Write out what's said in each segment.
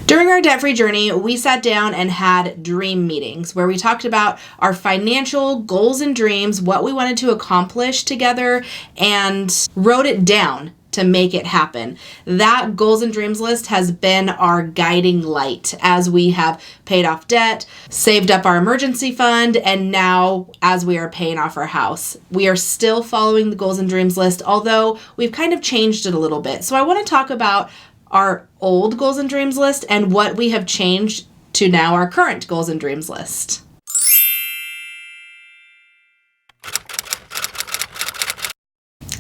During our debt-free journey, we sat down and had dream meetings where we talked about our financial goals and dreams, what we wanted to accomplish together, and wrote it down to make it happen. That goals and dreams list has been our guiding light as we have paid off debt, saved up our emergency fund, and now as we are paying off our house. We are still following the goals and dreams list, although we've kind of changed it a little bit. So I want to talk about our old goals and dreams list and what we have changed to now our current goals and dreams list.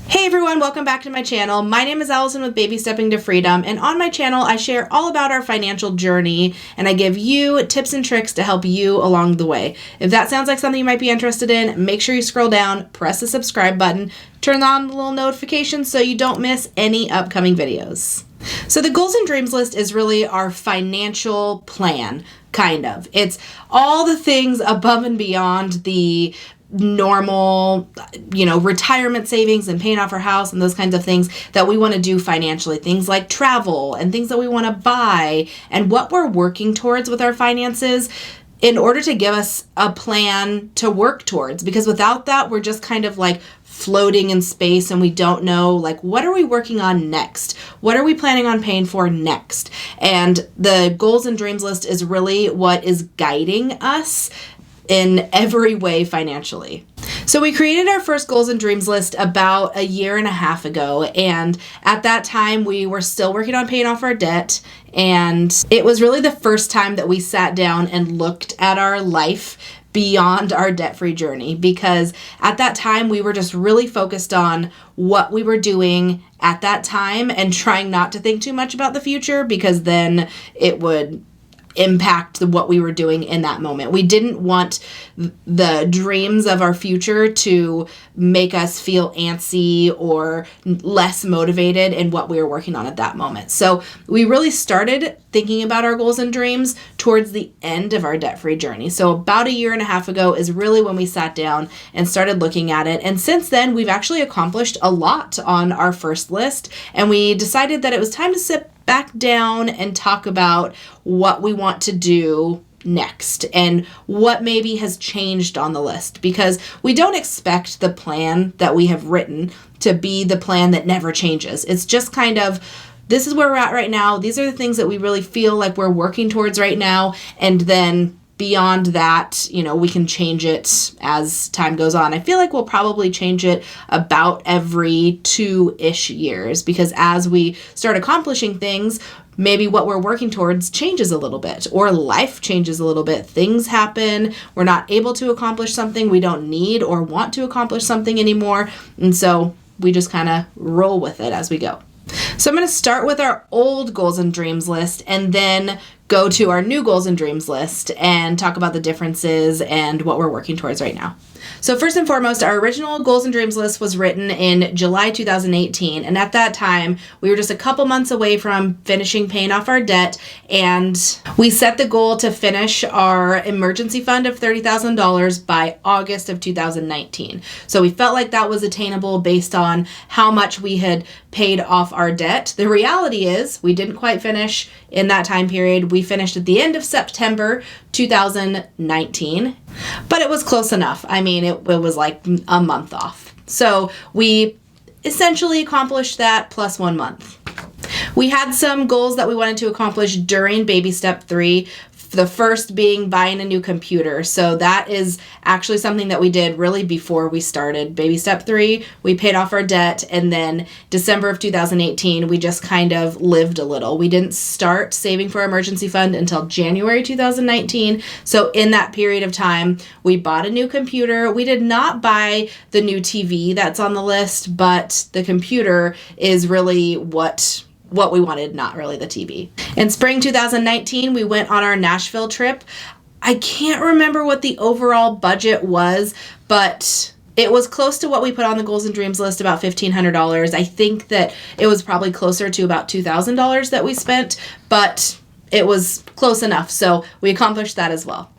Hey everyone, welcome back to my channel. My name is Allison with Baby Stepping to Freedom, and on my channel I share all about our financial journey and I give you tips and tricks to help you along the way. If that sounds like something you might be interested in, make sure you scroll down, press the subscribe button, turn on the little notifications so you don't miss any upcoming videos. So the goals and dreams list is really our financial plan, kind of. It's all the things above and beyond the normal, retirement savings and paying off our house and those kinds of things that we want to do financially. Things like travel and things that we want to buy and what we're working towards with our finances in order to give us a plan to work towards. Because without that, we're just kind of like floating in space and we don't know, like, what are we working on next? What are we planning on paying for next? And the goals and dreams list is really what is guiding us in every way financially. So we created our first goals and dreams list about a year and a half ago. And at that time, we were still working on paying off our debt. And it was really the first time that we sat down and looked at our life beyond our debt-free journey, because at that time we were just really focused on what we were doing at that time and trying not to think too much about the future, because then it would impact what we were doing in that moment. We didn't want the dreams of our future to make us feel antsy or less motivated in what we were working on at that moment. So we really started thinking about our goals and dreams towards the end of our debt-free journey. So about a year and a half ago is really when we sat down and started looking at it. And since then, we've actually accomplished a lot on our first list. And we decided that it was time to sit back down and talk about what we want to do next and what maybe has changed on the list, because we don't expect the plan that we have written to be the plan that never changes. It's just kind of, this is where we're at right now. These are the things that we really feel like we're working towards right now. And then beyond that, we can change it as time goes on. I feel like we'll probably change it about every 2-ish years, because as we start accomplishing things, maybe what we're working towards changes a little bit, or life changes a little bit. Things happen. We're not able to accomplish something. We don't need or want to accomplish something anymore. And so we just kind of roll with it as we go. So I'm going to start with our old goals and dreams list and then go to our new goals and dreams list and talk about the differences and what we're working towards right now. So first and foremost, our original goals and dreams list was written in July 2018. And at that time, we were just a couple months away from finishing paying off our debt. And we set the goal to finish our emergency fund of $30,000 by August of 2019. So we felt like that was attainable based on how much we had paid off our debt. The reality is we didn't quite finish in that time period. We finished at the end of September 2019, but it was close enough. I mean, it was like a month off. So we essentially accomplished that plus 1 month. We had some goals that we wanted to accomplish during baby step 3. The first being buying a new computer. So that is actually something that we did really before we started baby step 3. We paid off our debt, and then December of 2018, we just kind of lived a little. We didn't start saving for our emergency fund until January 2019. So in that period of time, we bought a new computer. We did not buy the new TV that's on the list, but the computer is really what we wanted, not really the TV. In spring 2019, we went on our Nashville trip. I can't remember what the overall budget was, but it was close to what we put on the goals and dreams list, about $1,500. I think that it was probably closer to about $2,000 that we spent, but it was close enough. So we accomplished that as well.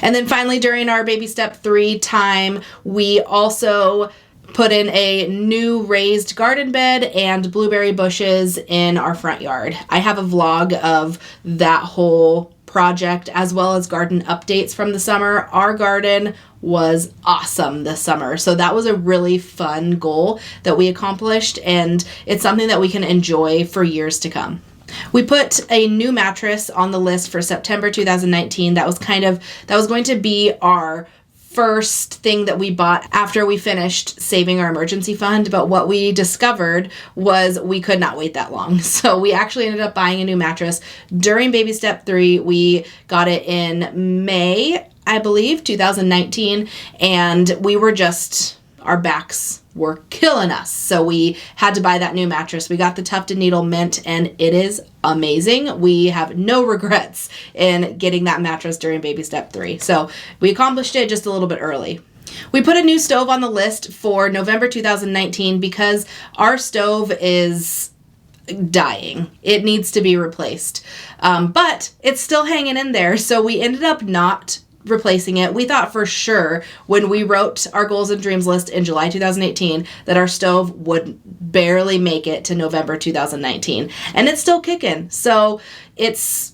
And then finally, during our baby step 3 time, we also put in a new raised garden bed and blueberry bushes in our front yard. I have a vlog of that whole project as well as garden updates from the summer. Our garden was awesome this summer. So that was a really fun goal that we accomplished, and it's something that we can enjoy for years to come. We put a new mattress on the list for September 2019. That was going to be our first thing that we bought after we finished saving our emergency fund, but what we discovered was we could not wait that long. So we actually ended up buying a new mattress during baby step 3. We got it in May, I believe, 2019, and our backs were killing us. So we had to buy that new mattress. We got the Tufted Needle Mint, and it is amazing. We have no regrets in getting that mattress during baby step 3. So we accomplished it just a little bit early. We put a new stove on the list for November 2019 because our stove is dying. It needs to be replaced. But it's still hanging in there. So we ended up not replacing it. We thought for sure when we wrote our goals and dreams list in July 2018 that our stove would barely make it to November 2019, and it's still kicking. So it's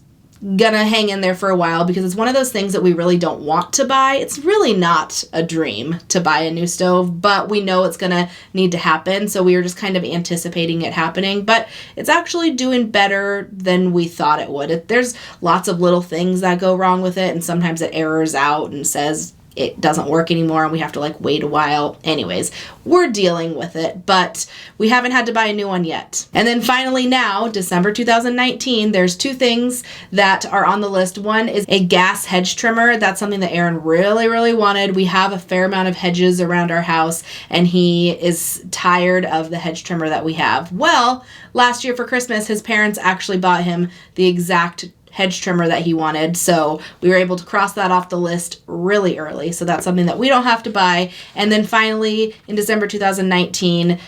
gonna hang in there for a while because it's one of those things that we really don't want to buy. It's really not a dream to buy a new stove, but we know it's gonna need to happen, so we were just kind of anticipating it happening. But it's actually doing better than we thought it would. There's lots of little things that go wrong with it, and sometimes it errors out and says it doesn't work anymore and we have to wait a while. Anyways, we're dealing with it, but we haven't had to buy a new one yet. And then finally now, December 2019, there's 2 things that are on the list. One is a gas hedge trimmer. That's something that Aaron really, really wanted. We have a fair amount of hedges around our house, and he is tired of the hedge trimmer that we have. Well, last year for Christmas, his parents actually bought him the exact hedge trimmer that he wanted, so we were able to cross that off the list really early. So that's something that we don't have to buy. And then finally, in December 2019,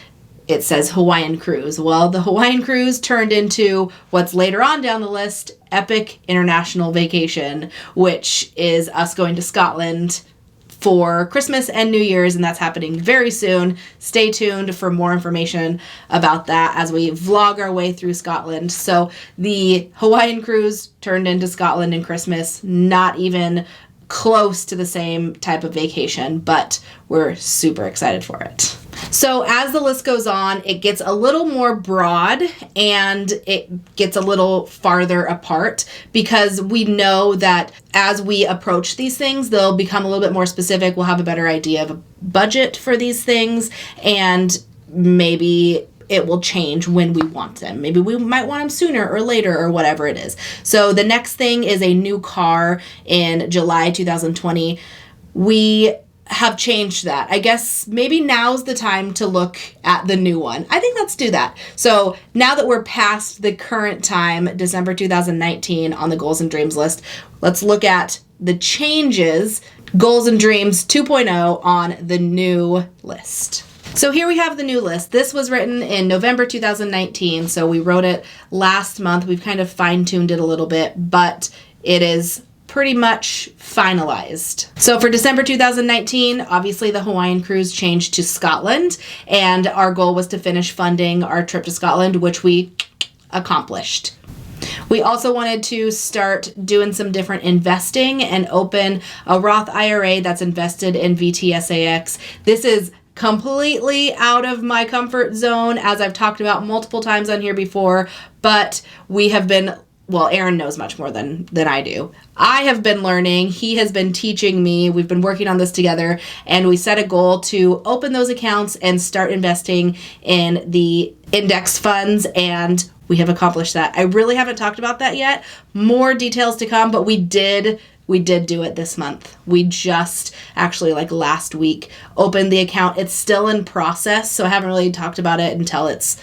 it says Hawaiian cruise. Well, the Hawaiian cruise turned into what's later on down the list, Epic International Vacation, which is us going to Scotland for Christmas and New Year's, and that's happening very soon. Stay tuned for more information about that as we vlog our way through Scotland. So the Hawaiian cruise turned into Scotland and Christmas, not even close to the same type of vacation, but we're super excited for it. So as the list goes on, it gets a little more broad and it gets a little farther apart because we know that as we approach these things, they'll become a little bit more specific. We'll have a better idea of a budget for these things, and maybe it will change when we want them. Maybe we might want them sooner or later or whatever it is. So the next thing is a new car in July 2020. We have changed that. I guess maybe now's the time to look at the new one. I think let's do that. So now that we're past the current time, December 2019 on the goals and dreams list, let's look at the changes, goals and dreams 2.0 on the new list. So here we have the new list. This was written in November 2019, so we wrote it last month. We've kind of fine-tuned it a little bit, but it is pretty much finalized. So for December 2019, obviously the Hawaiian cruise changed to Scotland, and our goal was to finish funding our trip to Scotland, which we accomplished. We also wanted to start doing some different investing and open a Roth IRA that's invested in VTSAX. This is completely out of my comfort zone, as I've talked about multiple times on here before, but we have been, well, Aaron knows much more than I do. I have been learning. He has been teaching me. We've been working on this together, and we set a goal to open those accounts and start investing in the index funds, and we have accomplished that. I really haven't talked about that yet. More details to come, but we did do it this month. We just actually last week opened the account. It's still in process, so I haven't really talked about it until it's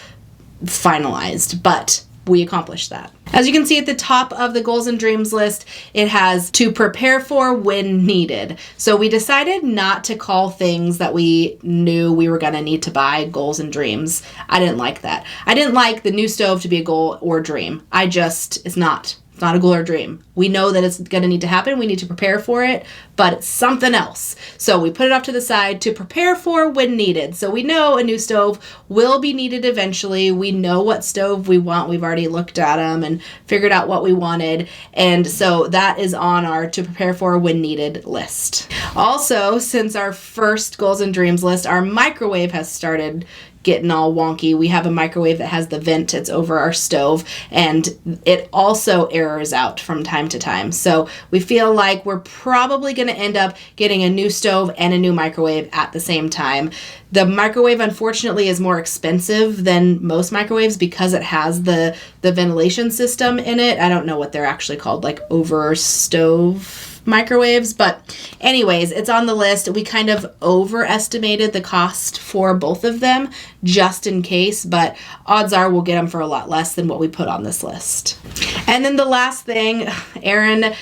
finalized, but we accomplished that. As you can see at the top of the goals and dreams list, it has to prepare for when needed. So we decided not to call things that we knew we were going to need to buy goals and dreams. I didn't like that. I didn't like the new stove to be a goal or dream. It's not It's not a goal or dream. We know that it's going to need to happen. We need to prepare for it, but it's something else. So we put it off to the side to prepare for when needed. So we know a new stove will be needed eventually. We know what stove we want. We've already looked at them and figured out what we wanted. And so that is on our to prepare for when needed list. Also, since our first goals and dreams list, our microwave has started getting all wonky. We have a microwave that has the vent. It's over our stove, and it also errors out from time to time. So we feel like we're probably going to end up getting a new stove and a new microwave at the same time. The microwave, unfortunately, is more expensive than most microwaves because it has the ventilation system in it. I don't know what they're actually called, like over stove microwaves, but anyways, it's on the list. We kind of overestimated the cost for both of them just in case, but odds are we'll get them for a lot less than what we put on this list. And then the last thing, Aaron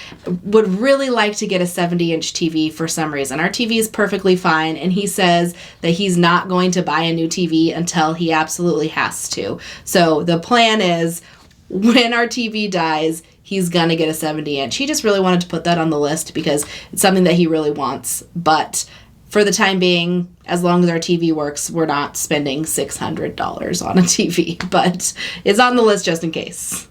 would really like to get a 70-inch TV for some reason. Our TV is perfectly fine, and he says that he's not going to buy a new TV until he absolutely has to. So the plan is when our TV dies, he's going to get a 70-inch. He just really wanted to put that on the list because it's something that he really wants. But for the time being, as long as our TV works, we're not spending $600 on a TV. But it's on the list just in case.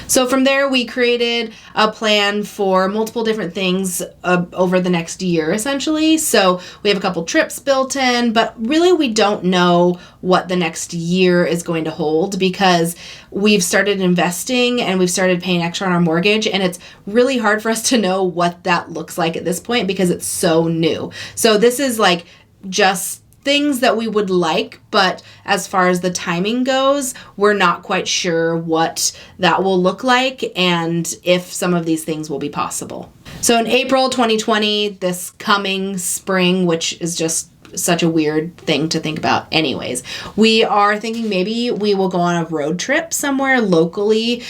So from there, we created a plan for multiple different things over the next year, essentially. So we have a couple trips built in, but really we don't know what the next year is going to hold because we've started investing and we've started paying extra on our mortgage, and it's really hard for us to know what that looks like at this point because it's so new. So this is like just things that we would like, but as far as the timing goes, we're not quite sure what that will look like and if some of these things will be possible. So in April 2020, this coming spring, which is just such a weird thing to think about anyways, we are thinking maybe we will go on a road trip somewhere locally.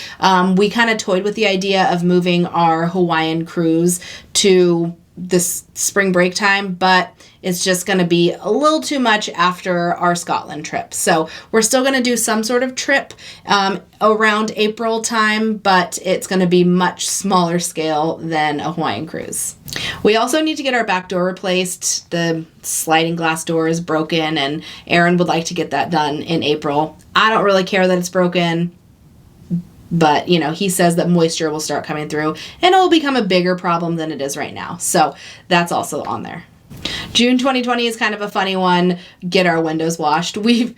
We kind of toyed with the idea of moving our Hawaiian cruise to this spring break time, but it's just going to be a little too much after our Scotland trip. So we're still going to do some sort of trip around April time, but it's going to be much smaller scale than a Hawaiian cruise. We also need to get our back door replaced. The sliding glass door is broken, and Aaron would like to get that done in April. I don't really care that it's broken, but, you know, he says that moisture will start coming through and it will become a bigger problem than it is right now. So that's also on there. June 2020 is kind of a funny one. Get our windows washed. We've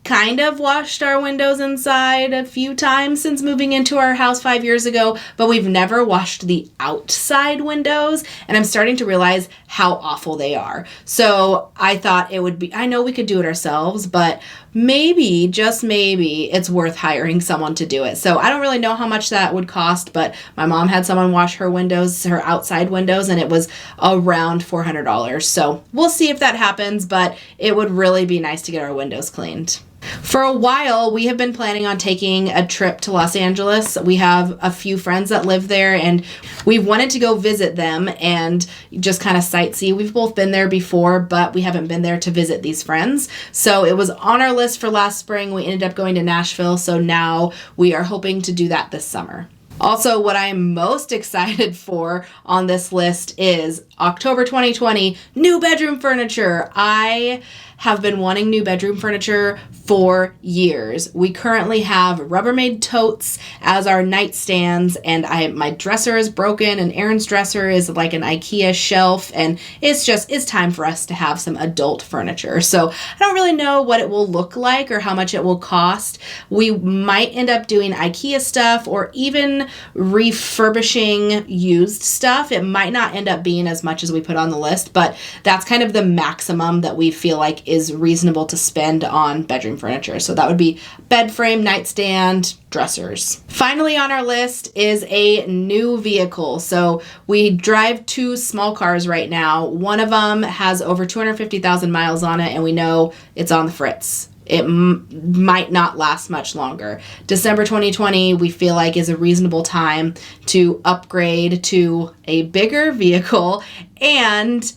kind of washed our windows inside a few times since moving into our house 5 years ago, but we've never washed the outside windows, and I'm starting to realize how awful they are. So I thought it would be, I know we could do it ourselves, but maybe, just maybe, it's worth hiring someone to do it. So I don't really know how much that would cost, but my mom had someone wash her windows, her outside windows, and it was around $400. So we'll see if that happens, but it would really be nice to get our windows cleaned. For a while, we have been planning on taking a trip to Los Angeles. We have a few friends that live there, and we wanted to go visit them and just kind of sightsee. We've both been there before, but we haven't been there to visit these friends. So it was on our list for last spring. We ended up going to Nashville, so now we are hoping to do that this summer. Also, what I'm most excited for on this list is October 2020, new bedroom furniture. I have been wanting new bedroom furniture for years. We currently have Rubbermaid totes as our nightstands, and my dresser is broken, and Aaron's dresser is like an IKEA shelf, and it's time for us to have some adult furniture. So I don't really know what it will look like or how much it will cost. We might end up doing IKEA stuff or even refurbishing used stuff. It might not end up being as much as we put on the list, but that's kind of the maximum that we feel like is reasonable to spend on bedroom furniture. So that would be bed frame, nightstand, dressers. Finally on our list is a new vehicle. So we drive two small cars right now. One of them has over 250,000 miles on it, and we know it's on the fritz. It might not last much longer. December 2020, we feel like, is a reasonable time to upgrade to a bigger vehicle and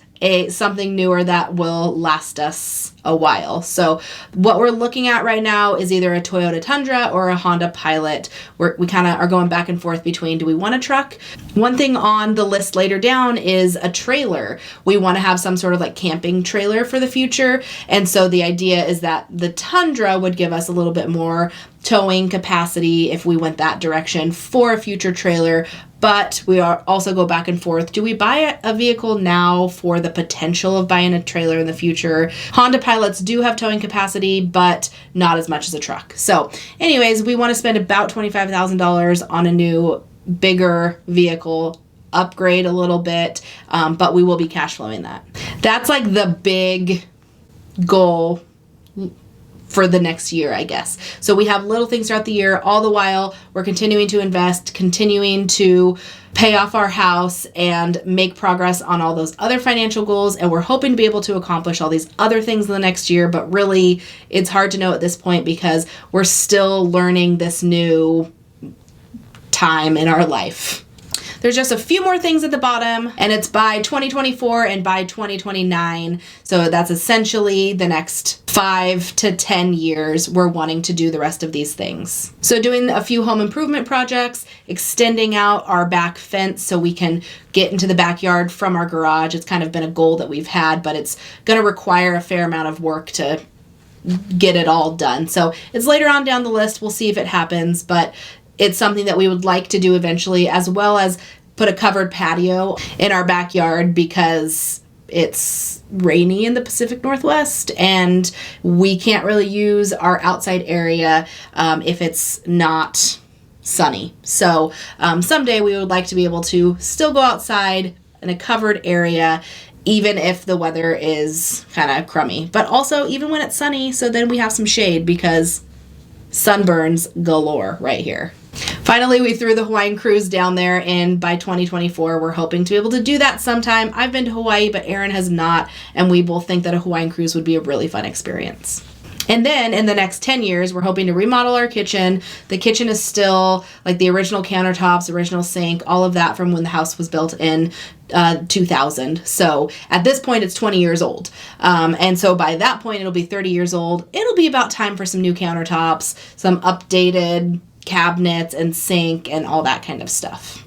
something newer that will last us a while. So what we're looking at right now is either a Toyota Tundra or a Honda Pilot. We kind of are going back and forth between, do we want a truck? One thing on the list later down is a trailer. We want to have some sort of like camping trailer for the future. And so the idea is that the Tundra would give us a little bit more towing capacity if we went that direction for a future trailer. But we are also go back and forth. Do we buy a vehicle now for the potential of buying a trailer in the future? Honda Pilots do have towing capacity, but not as much as a truck. So anyways, we want to spend about $25,000 on a new, bigger vehicle, upgrade a little bit, but we will be cash flowing that. That's like the big goal for the next year, I guess. So we have little things throughout the year. All the while, we're continuing to invest, continuing to pay off our house and make progress on all those other financial goals. And we're hoping to be able to accomplish all these other things in the next year. But really, it's hard to know at this point because we're still learning this new time in our life. There's just a few more things at the bottom, and it's by 2024 and by 2029. So that's essentially the next 5 to 10 years we're wanting to do the rest of these things. So doing a few home improvement projects, extending out our back fence so we can get into the backyard from our garage. It's kind of been a goal that we've had, but it's going to require a fair amount of work to get it all done. So it's later on down the list. We'll see if it happens, but it's something that we would like to do eventually, as well as put a covered patio in our backyard because it's rainy in the Pacific Northwest and we can't really use our outside area if it's not sunny. So someday we would like to be able to still go outside in a covered area even if the weather is kind of crummy, but also even when it's sunny, so then we have some shade because sunburns galore right here. Finally, we threw the Hawaiian cruise down there, and by 2024, we're hoping to be able to do that sometime. I've been to Hawaii, but Aaron has not, and we both think that a Hawaiian cruise would be a really fun experience. And then in the next 10 years, we're hoping to remodel our kitchen. The kitchen is still like the original countertops, original sink, all of that from when the house was built in 2000. So at this point, it's 20 years old. And so by that point, it'll be 30 years old. It'll be about time for some new countertops, some updated cabinets and sink and all that kind of stuff.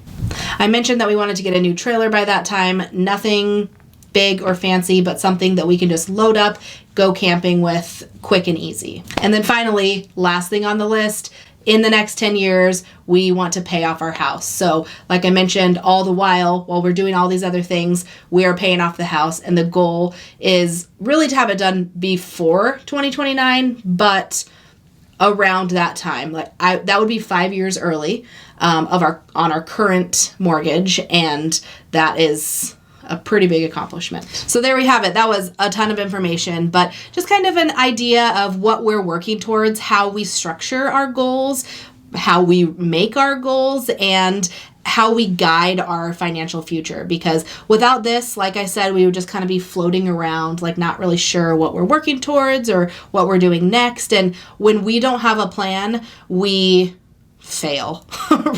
I mentioned that we wanted to get a new trailer by that time. Nothing big or fancy, but something that we can just load up, go camping with quick and easy. And then finally, last thing on the list, in the next 10 years, we want to pay off our house. So like I mentioned, all the while we're doing all these other things, we are paying off the house. And the goal is really to have it done before 2029, but around that time. That would be 5 years early on our current mortgage, and that is a pretty big accomplishment. So there we have it. That was a ton of information, but just kind of an idea of what we're working towards, how we structure our goals, how we make our goals, and how we guide our financial future. Because without this, like I said, we would just kind of be floating around, like not really sure what we're working towards or what we're doing next. And when we don't have a plan, we fail.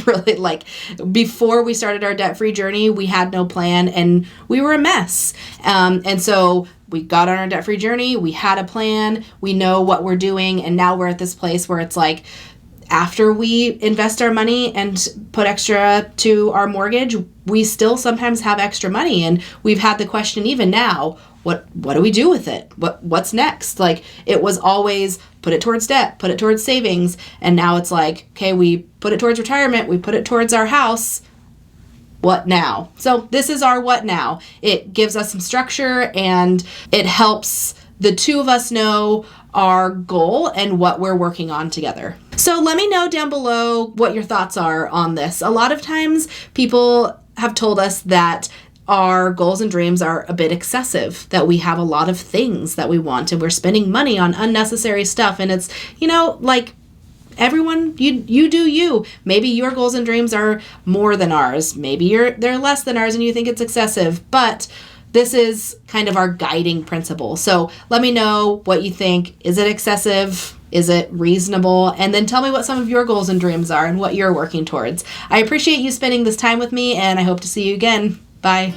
Really, like before we started our debt-free journey, we had no plan and we were a mess. And so we got on our debt-free journey, we had a plan, we know what we're doing, and now we're at this place where it's like, after we invest our money and put extra to our mortgage, we still sometimes have extra money. And we've had the question even now, what do we do with it? What's next? Like it was always put it towards debt, put it towards savings. And now it's like, okay, we put it towards retirement, we put it towards our house. What now? So this is our what now. It gives us some structure and it helps the two of us know our goal and what we're working on together. So let me know down below what your thoughts are on this. A lot of times people have told us that our goals and dreams are a bit excessive, that we have a lot of things that we want and we're spending money on unnecessary stuff. And it's, like everyone, you do you. Maybe your goals and dreams are more than ours. Maybe they're less than ours and you think it's excessive, but this is kind of our guiding principle. So let me know what you think. Is it excessive? Is it reasonable? And then tell me what some of your goals and dreams are and what you're working towards. I appreciate you spending this time with me, and I hope to see you again. Bye.